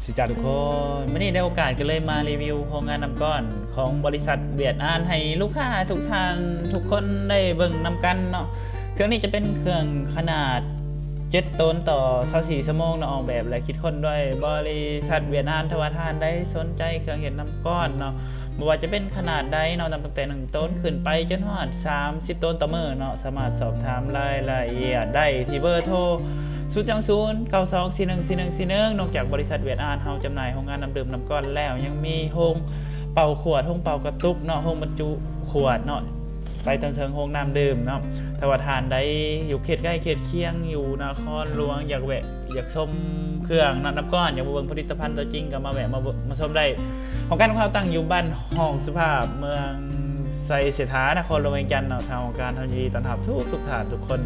สิจ้าทุกคนวันนี้ได้โอกาสก็เลยมารีวิวโครงงานน้ำก้อนของบริษัทเวียดอานให้ลูกค้าทุกท่านทุกคนได้เบิ่งนำกันเนาะเครื่องนี้จะเป็นเครื่องขนาด7ตนต่อ24ชั่วโมงเนาะออกแบบและคิดค้นด้วยบริษัทเวียดนามทวารทานได้สนใจเครื่องเห็นน้ำก้อนเนาะไม่ว่าจะเป็นขนาดใดเนาะตั้งแต่1ต้นขึ้นไปจนฮอด30ต้นต่อมื้อเนาะสามารถสอบถามรายละเอียดได้ที่เบอร์โทร092414141นอกจากบริษัทเวียดอานเฮาจำหน่ายโรงงานน้ำดื่มน้ำก้อนแล้วยังมีโฮงเป่าขวดโฮงเป่ากระตุกเนาะโฮงบรรจุขวดเนาะไปจนถึงโฮงน้ำดื่มเนาะถ้าว่าทานได้อยู่เขตใกล้เขตเคียงอยู่นครหลวงอยากแวะอยากชมเครื่องน้ำก้อนอยากมาเบิ่งผลิตภัณฑ์ตัวจริงก็มาแวะมาชมได้ของการของเราตั้งอยู่บ้านห้องสุภาพเมืองไซเสถานครหลวงเวียงจันทน์เนาะทางองค์การทำยินดีต้อนรับทุกท่านทุกคน